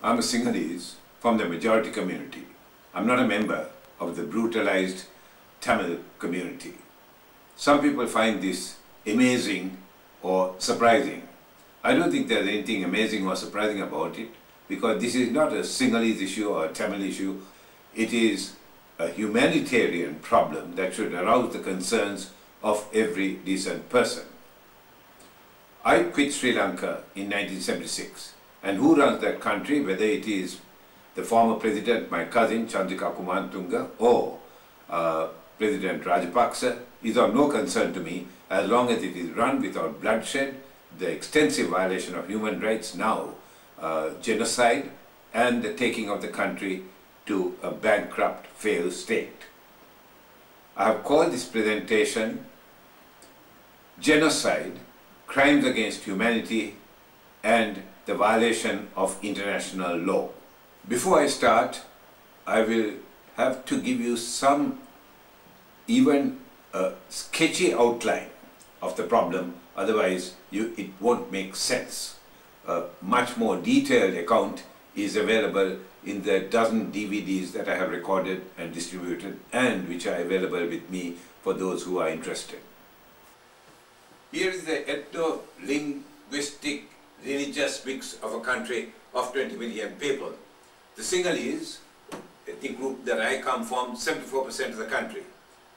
I'm a Sinhalese from the majority community. I'm not a member of the brutalized Tamil community. Some people find this amazing or surprising. I don't think there's anything amazing or surprising about it, because this is not a Sinhalese issue or a Tamil issue. It is a humanitarian problem that should arouse the concerns of every decent person. I quit Sri Lanka in 1976, and who runs that country, whether it is the former president, my cousin Chandrika Kumartunga, or President Rajapaksa, is of no concern to me as long as it is run without bloodshed, the extensive violation of human rights, now genocide, and the taking of the country to a bankrupt, failed state. I have called this presentation Genocide, Crimes Against Humanity and the Violation of International Law. Before I start, I will have to give you some, even a sketchy outline of the problem, otherwise it won't make sense. A much more detailed account is available in the dozen DVDs that I have recorded and distributed, and which are available with me for those who are interested. Here is the ethno-linguistic religious mix of a country of 20 million people. The Sinhalese, ethnic group that I come from, 74% of the country.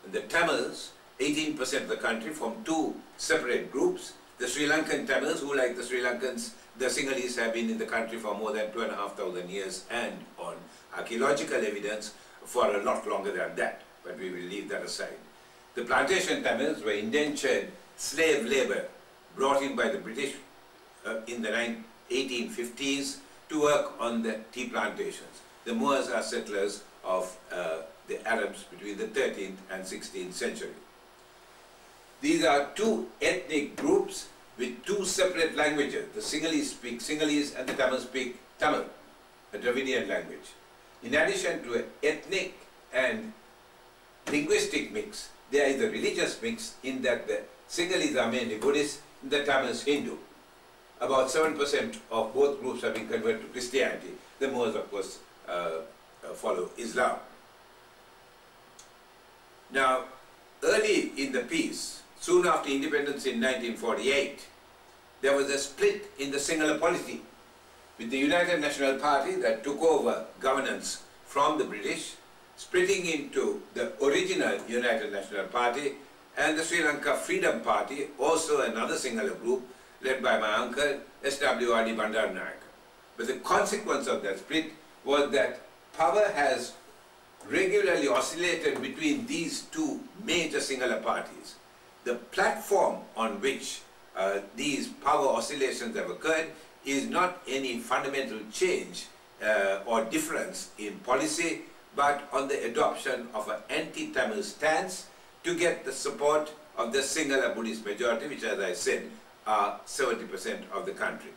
And the Tamils, 18% of the country, from two separate groups. The Sri Lankan Tamils, who like the Sri Lankans, the Sinhalese have been in the country for more than 2,500 years, and on archaeological evidence for a lot longer than that, but we will leave that aside. The plantation Tamils were indentured slave labor brought in by the British in the 1850s to work on the tea plantations. The Moors are settlers of the Arabs between the 13th and 16th century. These are two ethnic groups with two separate languages. The Sinhalese speak Sinhalese and the Tamils speak Tamil, a Dravidian language. In addition to an ethnic and linguistic mix, there is a religious mix in that the Sinhalese are mainly Buddhist and the Tamils Hindu. About 7% of both groups have been converted to Christianity. The Moors, of course, follow Islam. Now, early in the peace, soon after independence in 1948, there was a split in the Sinhala polity, with the United National Party that took over governance from the British, splitting into the original United National Party and the Sri Lanka Freedom Party, also another Sinhala group led by my uncle, S.W.R.D. Bandaranaike. But the consequence of that split was that power has regularly oscillated between these two major Sinhala parties. The platform on which these power oscillations have occurred is not any fundamental change or difference in policy, but on the adoption of an anti-Tamil stance to get the support of the Sinhala Buddhist majority, which, as I said, are 70% of the country.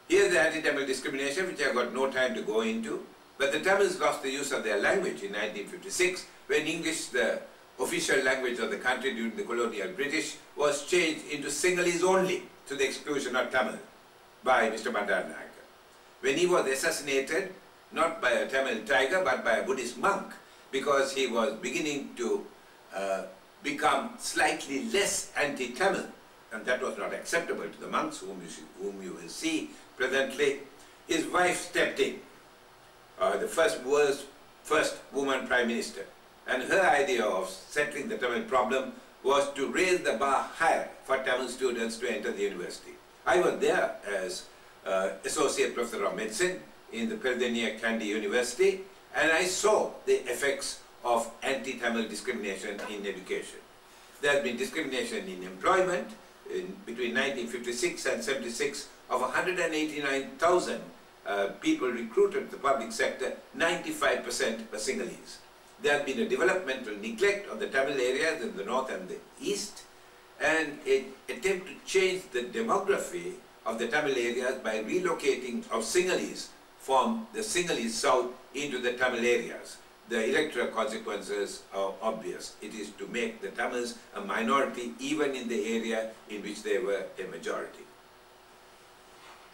Here's the anti-Tamil discrimination, which I've got no time to go into, but the Tamils lost the use of their language in 1956, when English, the official language of the country during the colonial British, was changed into Sinhalese only, to the exclusion of Tamil, by Mr. Bandaranaike. When he was assassinated, not by a Tamil tiger, but by a Buddhist monk, because he was beginning to become slightly less anti-Tamil, and that was not acceptable to the monks, whom you will see presently. His wife stepped in, the first woman prime minister, and her idea of settling the Tamil problem was to raise the bar higher for Tamil students to enter the university. I was there as Associate Professor of Medicine in the Peradeniya Kandy University, and I saw the effects of anti-Tamil discrimination in education. There has been discrimination in employment. Between 1956 and 76, of 189,000 people recruited to the public sector, 95% were Sinhalese. There has been a developmental neglect of the Tamil areas in the north and the east, and an attempt to change the demography of the Tamil areas by relocating of Sinhalese from the Sinhalese south into the Tamil areas. The electoral consequences are obvious. It is to make the Tamils a minority even in the area in which they were a majority.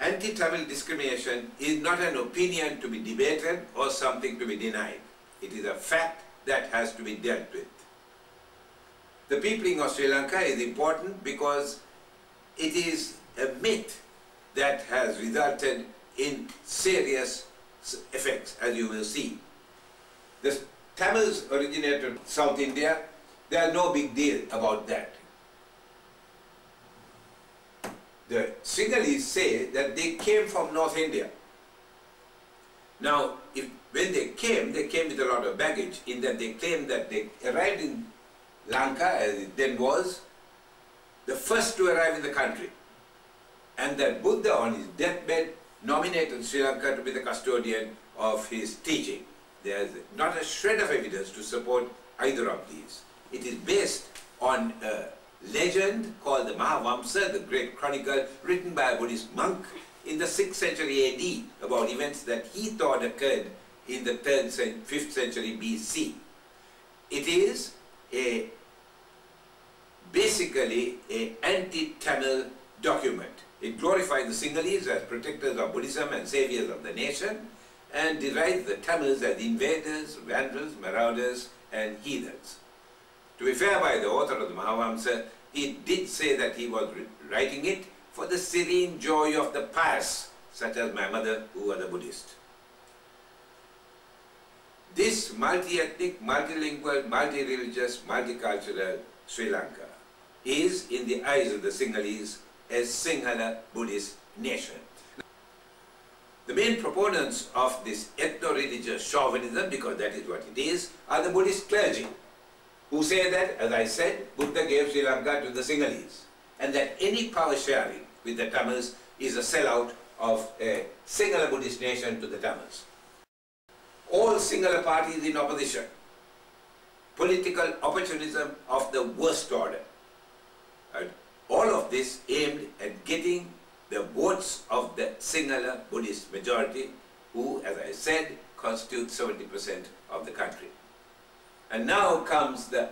Anti-Tamil discrimination is not an opinion to be debated or something to be denied. It is a fact that has to be dealt with. The peopling of Sri Lanka is important because it is a myth that has resulted in serious effects, as you will see. The Tamils originated in South India. There is no big deal about that. The Sinhalese say that they came from North India. Now, when they came with a lot of baggage, in that they claimed that they arrived in Lanka, as it then was, the first to arrive in the country, and that Buddha on his deathbed nominated Sri Lanka to be the custodian of his teaching. There is not a shred of evidence to support either of these. It is based on a legend called the Mahavamsa, the great chronicle written by a Buddhist monk in the 6th century AD about events that he thought occurred in the 5th century BC. It is basically an anti-Tamil document. It glorifies the Sinhalese as protectors of Buddhism and saviors of the nation, and derides the Tamils as invaders, vandals, marauders, and heathens. To be fair by the author of the Mahavamsa, he did say that he was writing it for the serene joy of the pious, such as my mother, who was a Buddhist. This multi-ethnic, multilingual, multi-religious, multicultural Sri Lanka is, in the eyes of the Sinhalese, a Sinhala Buddhist nation. The main proponents of this ethno-religious chauvinism, because that is what it is, are the Buddhist clergy, who say that, as I said, Buddha gave Sri Lanka to the Sinhalese, and that any power sharing with the Tamils is a sellout of a Sinhala Buddhist nation to the Tamils. All Sinhala parties in opposition, political opportunism of the worst order, and all of this aimed at getting the votes of the Sinhala Buddhist majority, who, as I said, constitute 70% of the country. And now comes the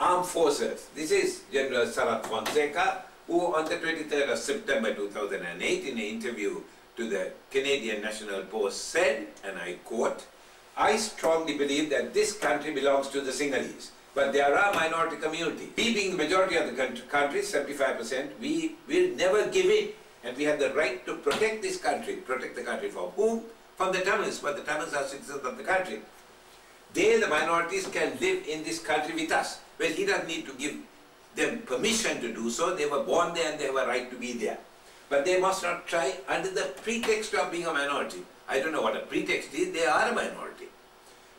armed forces. This is General Sarath Fonseca, who on the 23rd of September 2008, in an interview to the Canadian National Post said, and I quote, "I strongly believe that this country belongs to the Sinhalese, but there are minority communities. We being the majority of the country, 75%, we will never give in. And we have the right to protect this country. Protect the country from whom? From the Tamils, but the Tamils are citizens of the country. They, the minorities, can live in this country with us. Well, he doesn't need to give them permission to do so. They were born there and they have a right to be there. But they must not try under the pretext of being a minority. I don't know what a pretext is. They are a minority.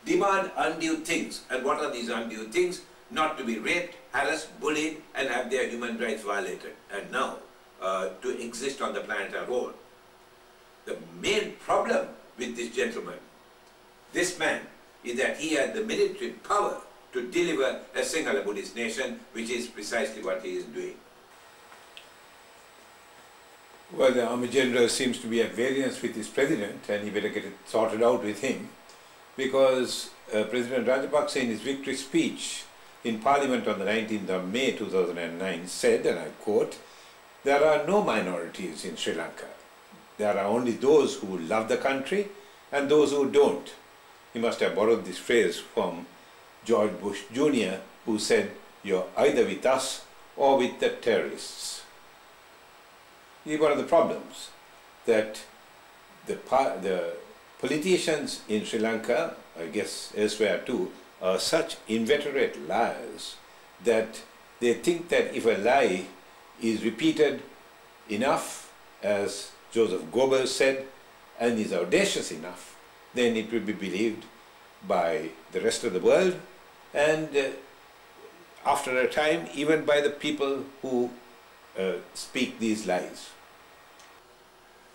Demand undue things. And what are these undue things? Not to be raped, harassed, bullied, and have their human rights violated. And now, to exist on the planet at all. The main problem with this gentleman, this man, is that he had the military power to deliver a Sinhala Buddhist nation, which is precisely what he is doing. Well, the Army General seems to be at variance with his president, and he better get it sorted out with him, because President Rajapaksa, in his victory speech in Parliament on the 19th of May 2009, said, and I quote, "There are no minorities in Sri Lanka. There are only those who love the country and those who don't." He must have borrowed this phrase from George Bush Jr., who said, "You're either with us or with the terrorists." This is one of the problems, that the politicians in Sri Lanka, I guess elsewhere too, are such inveterate liars that they think that if a lie is repeated enough, as Joseph Goebbels said, and is audacious enough, then it will be believed by the rest of the world, and after a time, even by the people who speak these lies.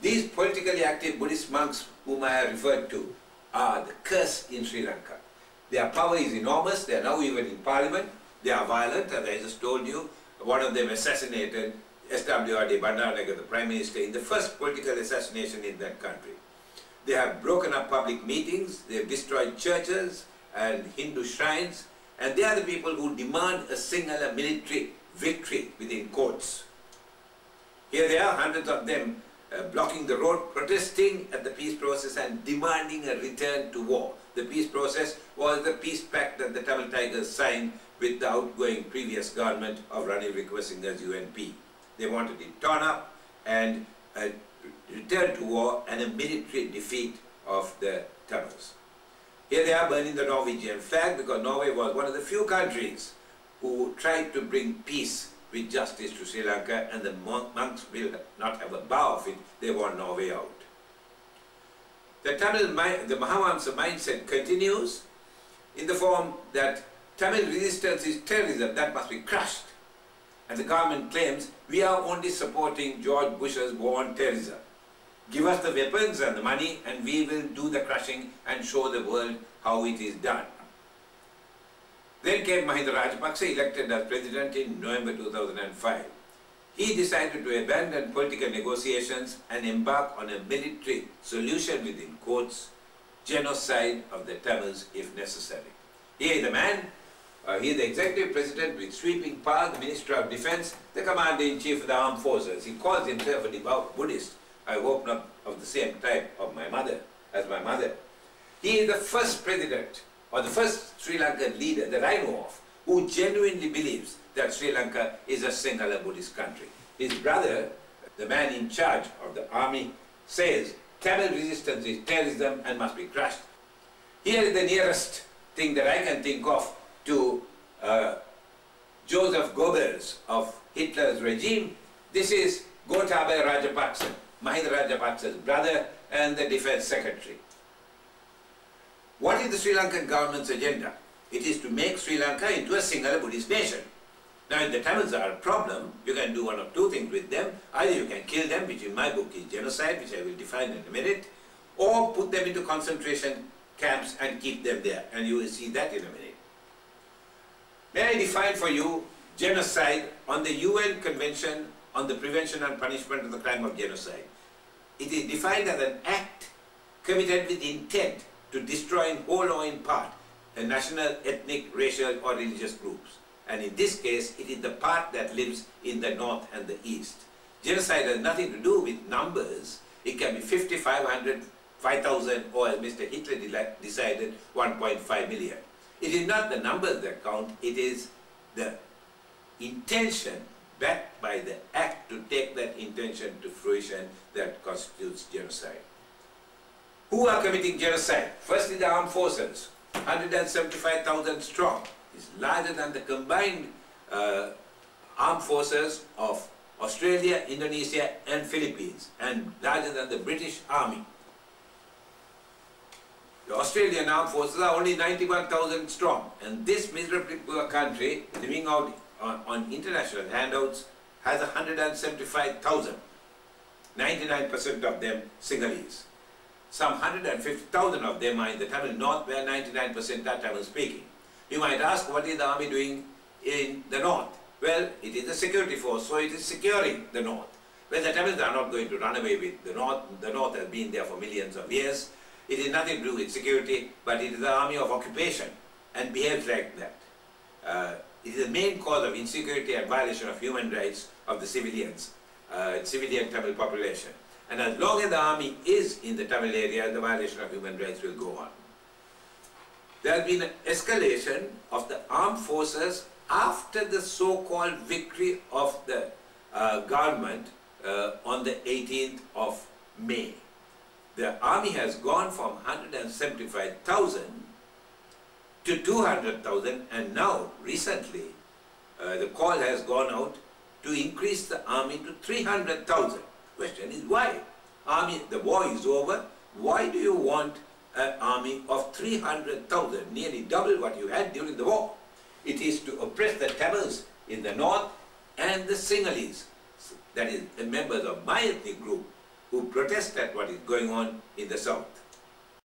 These politically active Buddhist monks whom I have referred to are the curse in Sri Lanka. Their power is enormous. They are now even in Parliament. They are violent, as I just told you. One of them assassinated SWRD Bandaranagar, the Prime Minister, in the first political assassination in that country. They have broken up public meetings, they have destroyed churches and Hindu shrines, and they are the people who demand a Sinhala military victory within courts. Here they are, hundreds of them blocking the road, protesting at the peace process and demanding a return to war. The peace process was the peace pact that the Tamil Tigers signed with the outgoing previous government of Ranil Wickremesinghe's UNP. They wanted it torn up and a return to war and a military defeat of the Tamils. Here they are burning the Norwegian flag because Norway was one of the few countries who tried to bring peace with justice to Sri Lanka, and the monks will not have a bow of it. They want Norway out. The Mahavamsa mindset continues in the form that Tamil resistance is terrorism that must be crushed. And the government claims we are only supporting George Bush's war on terrorism. Give us the weapons and the money and we will do the crushing and show the world how it is done. Then came Mahinda Rajapaksa, elected as president in November 2005. He decided to abandon political negotiations and embark on a military solution within quotes, genocide of the Tamils if necessary. He is the man, he is the executive president with sweeping power, the Minister of Defense, the Commander-in-Chief of the Armed Forces. He calls himself a devout Buddhist. I hope not of the same type of my mother, as my mother. He is the first president or the first Sri Lankan leader that I know of who genuinely believes that Sri Lanka is a singular Buddhist country. His brother, the man in charge of the army, says Tamil resistance is terrorism and must be crushed. Here is the nearest thing that I can think of to Joseph Goebbels of Hitler's regime. This is Gotabaya Rajapaksa, Mahinda Rajapaksa's brother and the defense secretary. What is the Sri Lankan government's agenda? It is to make Sri Lanka into a singular Buddhist nation. Now, if the Tamils are a problem, you can do one of two things with them. Either you can kill them, which in my book is genocide, which I will define in a minute, or put them into concentration camps and keep them there. And you will see that in a minute. May I define for you genocide on the UN Convention on the Prevention and Punishment of the Crime of Genocide. It is defined as an act committed with intent to destroy in whole or in part a national, ethnic, racial or religious groups. And in this case, it is the part that lives in the north and the east. Genocide has nothing to do with numbers. It can be 50, 500, 5,000 or as Mr. Hitler decided, 1.5 million. It is not the numbers that count, it is the intention backed by the act to take that intention to fruition that constitutes genocide. Who are committing genocide? Firstly, the armed forces, 175,000 strong. It's larger than the combined armed forces of Australia, Indonesia and Philippines, and larger than the British Army. The Australian armed forces are only 91,000 strong, and this miserably poor country, living out on international handouts, has 175,000, 99% of them Sinhalese. Some 150,000 of them are in the Tamil North, where 99% are Tamil speaking. You might ask, what is the army doing in the North? Well, it is a security force, so it is securing the North. Well, the Tamils are not going to run away with the North. The North has been there for millions of years. It is nothing to do with security, but it is the army of occupation and behaves like that. It is the main cause of insecurity and violation of human rights of the civilians, civilian Tamil population. And as long as the army is in the Tamil area, the violation of human rights will go on. There has been an escalation of the armed forces after the so-called victory of the government on the 18th of May. The army has gone from 175,000 to 200,000, and now recently the call has gone out to increase the army to 300,000. Question is why? Army, the war is over. Why do you want an army of 300,000, nearly double what you had during the war? It is to oppress the Tamils in the north and the Sinhalese, that is, the members of my ethnic group, who protest at what is going on in the south.